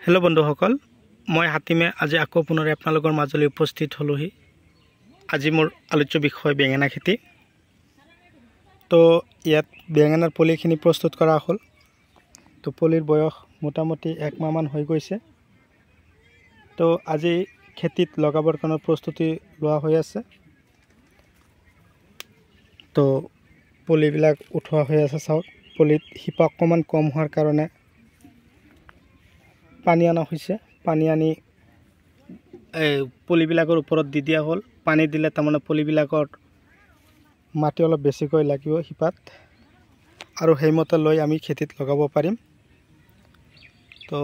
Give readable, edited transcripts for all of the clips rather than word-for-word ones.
Hello बंधुসকল मैं हातिमे आज आको पुनरे आपनालोকৰ মাজলৈ उपस्थित हलोহি। আজি मोर आलोच्य विषय बेंगेना खेती। तो इयात बेंगेनार पलिखिनि प्रस्तुत करा हल। तो पलिर बयस मोटामुटी 1 माह मान হৈ গৈছে। तो আজি खेतित लगाबर कारण प्रस्तुति लोৱা হৈ আছে। तो पलिবিলাক उठोৱা হৈ আছে চাওক। पलित हिपा অকমান कम होৱাৰ কাৰণে पानी आना होइसे। पानी आनी पलिबिलाकर ऊपर दी दिया हल। पानी दिले तारमाने पलिबिलाकर माटी अलप बेसिकै লাগিব हिपात আৰু হেইমতে লৈ আমি খেতিত লগাব পাৰিম। তো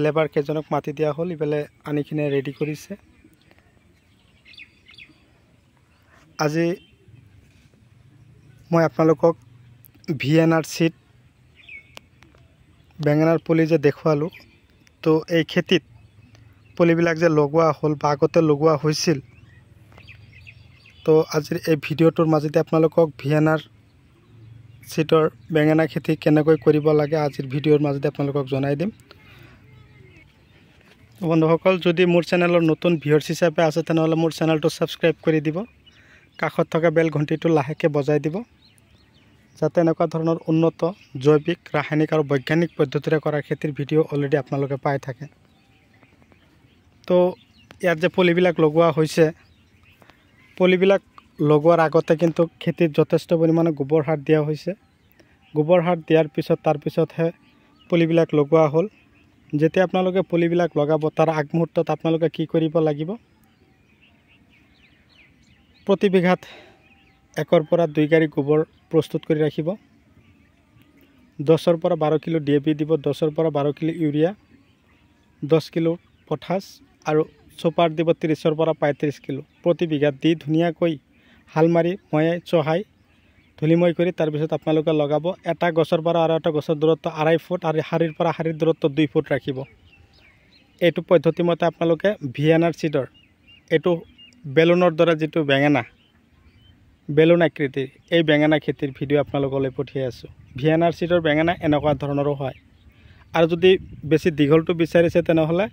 লেবাৰ কেজনক মাটি দিয়া হল, ইবেলে আনিখিনি ৰেডি কৰিছে। আজি মই আপোনালোকক ভিএনআৰ সিট বেঙেনাৰ পলি যে দেখুৱালো। तो এই খেতিত পলিবিলাক যে লগোৱা হল বা আগতে লগোৱা হৈছিল। तो আজিৰ এই ভিডিওটোৰ মাজতে আপোনালোকক ভিএনআৰ সিটৰ বেঙেনা খেতি কেনেকৈ কৰিব লাগে আজিৰ ভিডিওৰ মাজতে আপোনালোকক জনাই দিম। বন্ধুসকল যদি মোৰ চেনেলৰ নতুন ভিউয়াৰ্স হিচাপে আছে তেনেহলে মোৰ চেনেলটো সাবস্ক্ৰাইব কৰি দিব। কাষত থকা বেল ঘণ্টিটো লাহেকে বজাই দিব যাতে এনেকুৱা ধৰণৰ উন্নত জৈৱিক ৰাসায়নিক আৰু বৈজ্ঞানিক পদ্ধতিৰে কৰা খেতিৰ ভিডিও অলৰেডি আপোনালোকে পাই থাকে। তো ইয়াত যে পলিবিলাক লগোৱা হৈছে, পলিবিলাক লগোৱাৰ আগতে কিন্তু খেতিত যথেষ্ট পৰিমাণে গোবৰ সাৰ দিয়া হৈছে। গোবৰ সাৰ দিয়াৰ পিছত তাৰ পিছতহে পলিবিলাক লগোৱা হল। যেতিয়া আপোনালোকে পলিবিলাক লগাব তাৰ আগমুহূৰ্তত আপোনালোকে কি কৰিব লাগিব, প্ৰতি বিঘাত 1 পৰা 2 গাড়ী গোবৰ प्रस्तुत कर राखिब। 10 পৰা 12 किलो डीएपी দিব, 10 পৰা 12 किलो यूरिया, 10 किलो पटास और सुपार দিব 30 পৰা 35 किलो प्रति बिघात दी धुनियाকৈ हाल मारि मयाई चहाई धुलिमय কৰি তাৰ পিছত আপোনালোকে লগাব। এটা গছৰ পৰা আৰু এটা গছৰ দূৰত্ব 2.5 ফুট আৰু হাৰিৰ পৰা হাৰিৰ দূৰত্ব 2 ফুট ৰাখিব। এইটো পদ্ধতি মতে আপোনালোকে ভিএনআৰ সিডৰ এইটো বেলুনৰ দৰে যেটো বেঙেনা বেলুন আকৃতিৰ এই বেঙেনা খেতিৰ ভিডিও আপোনালোকলৈ পঠিয়াই আছো। ভিএনআৰ সিডৰ বেঙেনা এনেকুৱা ধৰণৰো হয়। আৰু যদি বেছি দীঘলটো বিচাৰিছে তেনেহলে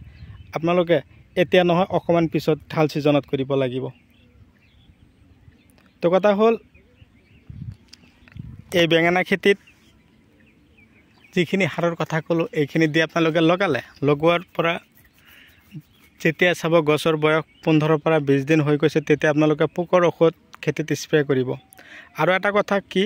আপোনালোকে এতিয়া নহয় অকমান পিছত ঢাল সিজনত কৰিব লাগিব। তো কথা হল এই বেঙেনা খেতিত যিখিনি হাৰৰ কথা কলো এইখিনি দি আপোনালোকে লগালে। লগোৱাৰ পৰা যেতিয়া চাব গছৰ বয়স 15 পৰা 20 দিন হৈ গৈছে তেতিয়া আপোনালোকে পোকৰ ঔষধ খেতিত স্প্ৰে কৰিব। আৰু এটা কথা কি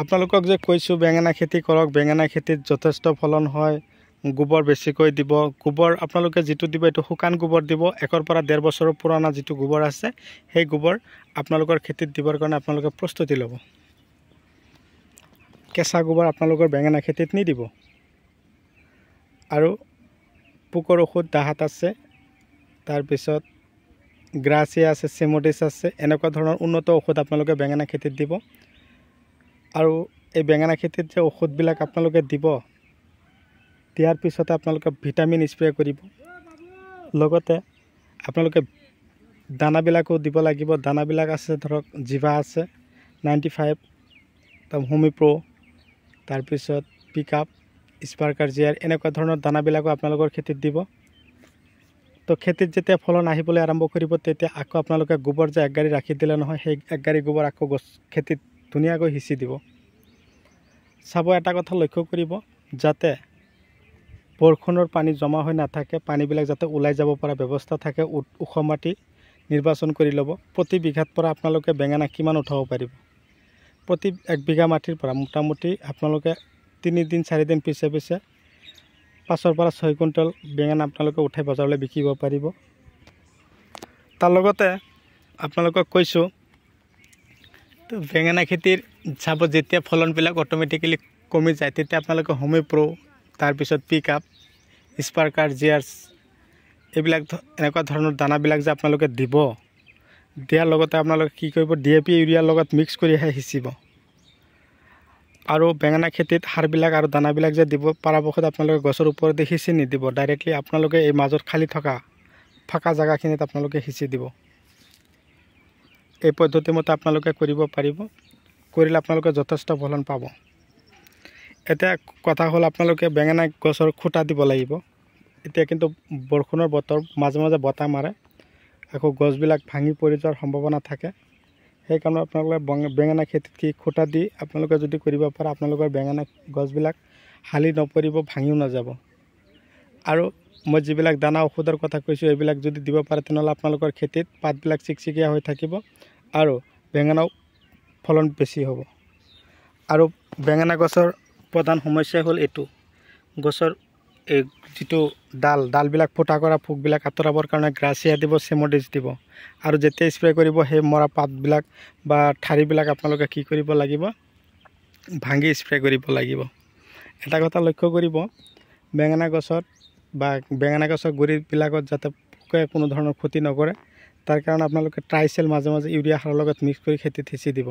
আপোনালোকক যে কৈছো বেঙেনা খেতি কৰক, বেঙেনা খেতিত যথেষ্ট ফলন হয়, গোবৰ বেছিকৈ দিব। গোবৰ আপোনালোকে যেটো দিব এটো শুকান গোবৰ দিব। 1 পৰা 1.5 বছৰৰ পুৰণা যেটো গোবৰ আছে সেই গোবৰ আপোনালোকৰ খেতিত দিবৰ কাৰণে আপোনালোকে প্ৰস্তুতি ল'ব। কেঁচা গোবৰ আপোনালোকৰ বেঙেনা খেতিত নিদিব। আৰু পোকৰ ঔষধ দাহাত আছে, তাৰ পিছত গ্ৰাছিয়া আছে, সিমোডিস আছে, এনেকুৱা ধৰণৰ উন্নত ঔষধ আপোনালোকে বেঙেনা খেতিত দিব। আৰু এই বেঙেনা খেতিত যে ঔষধবিলাক আপোনালোকে দিব দিয়াৰ পিছতে আপোনালোকে ভিটামিন স্প্ৰে কৰিব। লগতে আপোনালোকে দানাবিলাকো দিব লাগিব। দানাবিলাক আছে ধৰক জিভা আছে 95, হোমি প্ৰ, তাৰ পিছত পিকআপ, স্পাৰ্কাৰ জিআৰ এনেকুৱা ধৰণৰ দানাবিলাকো আপোনালোকৰ খেতিত দিব। তো খেতিত যেতিয়া ফলন আহিবলৈ আৰম্ভ কৰিব তেতিয়া আকৌ আপোনালোকে গোবৰ যে 1 গাড়ী ৰাখি দিলে নহয় সেই 1 গাড়ী গোবৰ আকৌ গছ খেতিত ধুনিয়াকৈ হিচি দিব। চাব এটা কথা লক্ষ্য কৰিব যাতে বৰষুণৰ পানী জমা হৈ নাথাকে, পানীবিলাক যাতে ওলাই যাব পৰা ব্যৱস্থা থাকে। ওখ মাটি নিৰ্বাচন কৰি ল'ব। প্ৰতি বিঘাত পৰা আপোনালোকে বেঙেনা কিমান উঠাব পাৰিব। প্ৰতি 1 বিঘা মাটিৰ পৰা মোটামুটি আপোনালোকে 3 দিন 4 দিন পিছে পিছে 5 পৰা 6 কুইণ্টেল বেঙেনা আপোনালোকে উঠাই বজাৰলৈ বিকিব পাৰিব। তাৰ লগতে আপোনালোকক কৈছো তো বেঙেনা খেতিৰ চাব যেতিয়া ফলনবিলাক অটোমেটিক্যালি কমি যায় তেতিয়া আপোনালোকে হোমি প্ৰ, তাৰ পিছত পিকআপ, স্পাৰ্কাৰ জিআৰ এইবিলাক এনেকুৱা ধৰণৰ দানাবিলাক যে আপোনালোকে দিব। দিয়াৰ লগতে আপোনালোকে কি কৰিব ডিএপি ইউৰিয়াৰ লগত মিক্স কৰিহে সিঁচিব। আৰু বেঙেনা খেতিত সাৰবিলাক আৰু দানাবিলাক যে দিব পৰাপক্ষত আপোনালোকে গছৰ ওপৰতে সিঁচি নিদিব। ডাইৰেক্টলি আপোনালোকে এই মাজত খালি থকা ফাঁকা জায়গাখিনিত আপোনালোকে সিঁচি দিব। এই পদ্ধতি মতে আপোনালোকে কৰিব পাৰিব। কৰিলে আপোনালোকে যথেষ্ট ফলন পাব। এটা কথা হল আপোনালোকে বেঙেনা গছৰ খুঁটা দিব লাগিব। এতিয়া কিন্তু বৰষুণৰ বতৰ, মাজে মাজে বতাহ মাৰে, আকৌ গছবিলাক ভাঙি পৰি যোৱাৰ সম্ভাৱনা থাকে। সেইকাৰণে আপোনালোকে বেঙেনা খেতিত কি খুঁটা দি আপোনালোকে যদি কৰিব পাৰে, আপোনালোকৰ বেঙেনা গছবিলাক হালি নপৰিব, ভাঙিও নাযাব। আৰু মই যিবিলাক দানা ঔষধৰ কথা কৈছোঁ, এইবিলাক যদি দিব পাৰে তেনেহ'লে আপোনালোকৰ খেতিত পাতবিলাক চিকচিকীয়া হৈ থাকিব আৰু বেঙেনাও ফলন বেছি হ'ব। আৰু বেঙেনা গছৰ প্ৰধান সমস্যা হ'ল এইটো, গছৰ এই যিটো ডালবিলাক ফুটা কৰা পোকবিলাক আঁতৰাবৰ কাৰণে গ্ৰাছিয়া দিব, চেমডিছ দিব। আৰু যেতিয়া স্প্ৰে কৰিব, সেই মৰা পাতবিলাক বা ঠাৰিবিলাক আপোনালোকে কি কৰিব লাগিব, ভাঙি স্প্ৰে কৰিব লাগিব। এটা কথা লক্ষ্য কৰিব, বেঙেনা গছত বা বেঙেনা গছৰ গুৰিবিলাকত যাতে পোকে কোনো ধৰণৰ ক্ষতি নকৰে, তাৰ কাৰণে আপোনালোকে ট্ৰাইচেল মাজে মাজে ইউৰিয়া সাৰৰ লগত মিক্স কৰি খেতিত সিঁচি দিব।